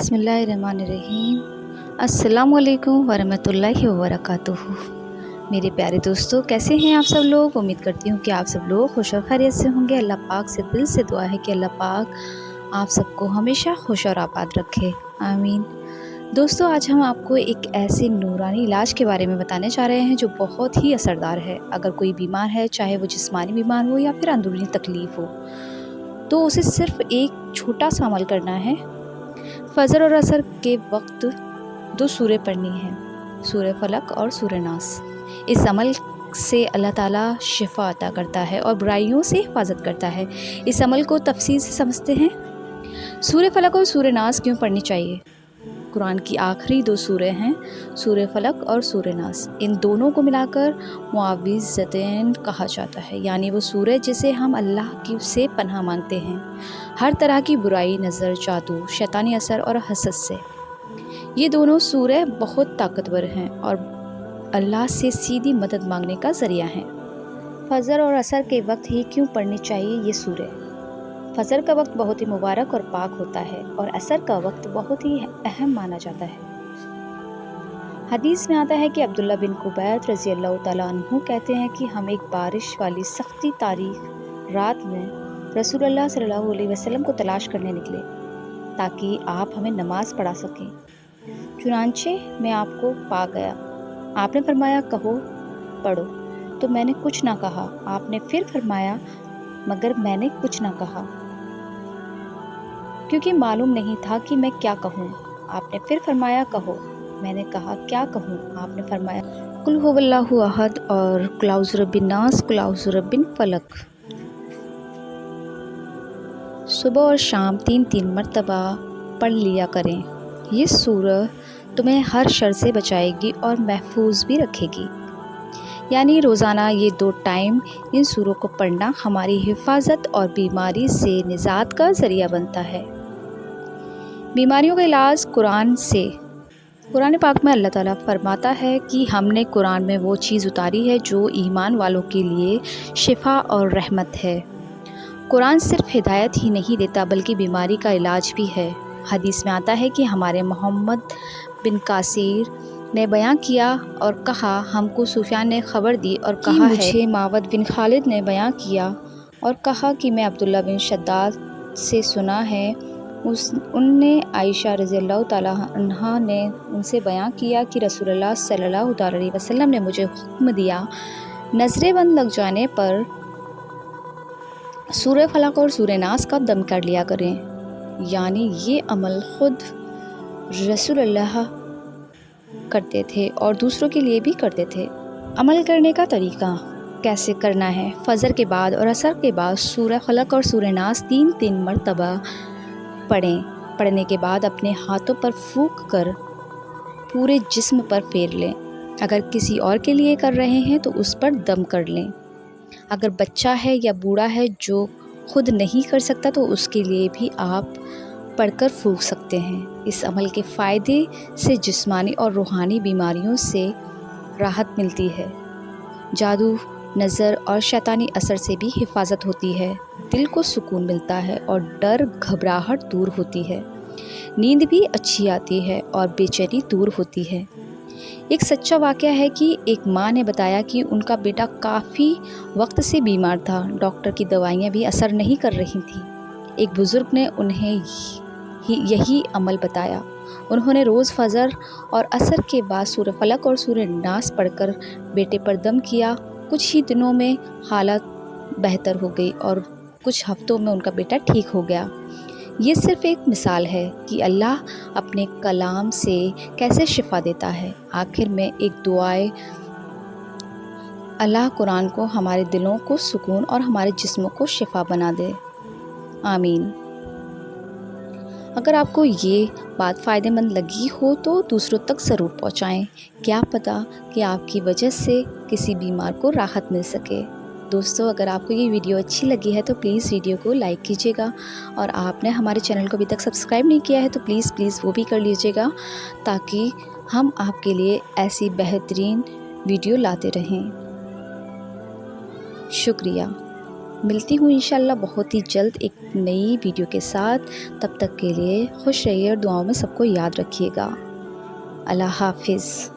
बिस्मिल्लाहिर्रहमानिर्रहीम। अस्सलामुअलैकुम वरहमतुल्लाहि वबरकातुहू। मेरे प्यारे दोस्तों, कैसे हैं आप सब लोग। उम्मीद करती हूँ कि आप सब लोग खुश और खैरियत से होंगे। अल्लाह पाक से दिल से दुआ है कि अल्लाह पाक आप सबको हमेशा खुश और आबाद रखे, आमीन। दोस्तों, आज हम आपको एक ऐसे नूरानी इलाज के बारे में बताने जा रहे हैं जो बहुत ही असरदार है। अगर कोई बीमार है, चाहे वो जिस्मानी बीमार हो या फिर अंदरूनी तकलीफ़ हो, तो उसे सिर्फ एक छोटा सा अमल करना है। फजर और असर के वक्त 2 सूरह पढ़नी है, सूरह फलक और सूरह नास। इस अमल से अल्लाह ताला शिफा अता करता है और बुराइयों से हिफाजत करता है। इस अमल को तफसील से समझते हैं। सूरह फलक और सूरह नास क्यों पढ़नी चाहिए। कुरान की आखिरी 2 सूरह हैं, सूरह फलक और सूरह नास। इन दोनों को मिलाकर मुआविज़तैन कहा जाता है, यानी वो सूरह जिसे हम अल्लाह की से पनाह मांगते हैं हर तरह की बुराई, नज़र, जादू, शैतानी असर और हसद से। ये दोनों सूरह बहुत ताकतवर हैं और अल्लाह से सीधी मदद मांगने का ज़रिया हैं। फजर और असर के वक्त ही क्यों पढ़नी चाहिए ये सूरह। फजर का वक्त बहुत ही मुबारक और पाक होता है और असर का वक्त बहुत ही अहम माना जाता है। हदीस में आता है कि अब्दुल्ला बिन कुबैत रज़ी अल्लाह तआला अन्हु कहते हैं कि हम एक बारिश वाली सख्ती तारीख रात में रसूलुल्लाह सल्लल्लाहु अलैहि वसल्लम को तलाश करने निकले ताकि आप हमें नमाज पढ़ा सकें। चुनांचे मैं आपको पा गया। आपने फरमाया, कहो पढ़ो। तो मैंने कुछ ना कहा। आपने फिर फरमाया, मगर मैंने कुछ ना कहा, क्योंकि मालूम नहीं था कि मैं क्या कहूँ। आपने फिर फरमाया, कहो। मैंने कहा, क्या कहूँ। आपने फरमाया, कुल हुवल्लाहु अहद और कुल औज़ु बिरब्बिन नास, कुल औज़ु बिरब्बिल फलक। सुबह और शाम 3-3 मरतबा पढ़ लिया करें। ये सूरह तुम्हें हर शर से बचाएगी और महफूज भी रखेगी। यानी रोज़ाना ये 2 टाइम इन सूरों को पढ़ना हमारी हिफाजत और बीमारी से निजात का ज़रिया बनता है। बीमारियों का इलाज कुरान से। कुरान पाक में अल्लाह ताला फरमाता है कि हमने कुरान में वो चीज़ उतारी है जो ईमान वालों के लिए शिफा और रहमत है। कुरान सिर्फ हिदायत ही नहीं देता बल्कि बीमारी का इलाज भी है। हदीस में आता है कि हमारे मोहम्मद बिन कासिर ने बयां किया और कहा, हमको सुफियान ने खबर दी और कहा है, मुझे मावद बिन खालिद ने बयां किया और कहा कि मैं अब्दुल्ला बिन शद्दाद से सुना है। उनने आयशा रज़ियल्लाहु ताला अन्हा ने उनसे बयां किया कि रसूलुल्लाह सल्लल्लाहु अलैहि वसल्लम ने मुझे हुक्म दिया, नज़रें बंद लग जाने पर सूरह फलक और सूरह नास का दम कर लिया करें। यानी ये अमल ख़ुद रसूलुल्लाह करते थे और दूसरों के लिए भी करते थे। अमल करने का तरीका कैसे करना है। फजर के बाद और असर के बाद सूरह फलक और सूरह नास 3-3 मरतबा पढ़ें। पढ़ने के बाद अपने हाथों पर फूंक कर पूरे जिस्म पर फेर लें। अगर किसी और के लिए कर रहे हैं तो उस पर दम कर लें। अगर बच्चा है या बूढ़ा है जो खुद नहीं कर सकता तो उसके लिए भी आप पढ़कर फूंक सकते हैं। इस अमल के फ़ायदे से जिस्मानी और रूहानी बीमारियों से राहत मिलती है। जादू, नज़र और शैतानी असर से भी हिफाजत होती है। दिल को सुकून मिलता है और डर घबराहट दूर होती है। नींद भी अच्छी आती है और बेचैनी दूर होती है। एक सच्चा वाक़या है कि एक माँ ने बताया कि उनका बेटा काफ़ी वक्त से बीमार था। डॉक्टर की दवाइयाँ भी असर नहीं कर रही थी। एक बुज़ुर्ग ने उन्हें यही अमल बताया। उन्होंने रोज़ फजर और असर के बाद सूरह फलक और सूरह नास पढ़कर बेटे पर दम किया। कुछ ही दिनों में हालत बेहतर हो गई और कुछ हफ्तों में उनका बेटा ठीक हो गया। ये सिर्फ़ एक मिसाल है कि अल्लाह अपने कलाम से कैसे शिफा देता है। आखिर में एक दुआए, अल्लाह कुरान को हमारे दिलों को सुकून और हमारे जिस्मों को शिफा बना दे, आमीन। अगर आपको ये बात फ़ायदेमंद लगी हो तो दूसरों तक ज़रूर पहुँचाएँ। क्या पता कि आपकी वजह से किसी बीमार को राहत मिल सके। दोस्तों, अगर आपको ये वीडियो अच्छी लगी है तो प्लीज़ वीडियो को लाइक कीजिएगा और आपने हमारे चैनल को अभी तक सब्सक्राइब नहीं किया है तो प्लीज़ वो भी कर लीजिएगा ताकि हम आपके लिए ऐसी बेहतरीन वीडियो लाते रहें। शुक्रिया। ملتی ہوں انشاءاللہ بہت ہی جلد ایک نئی ویڈیو کے ساتھ۔ تب تک کے لیے خوش رہیے اور دعاؤں میں سب کو یاد رکھیے گا۔ اللہ حافظ۔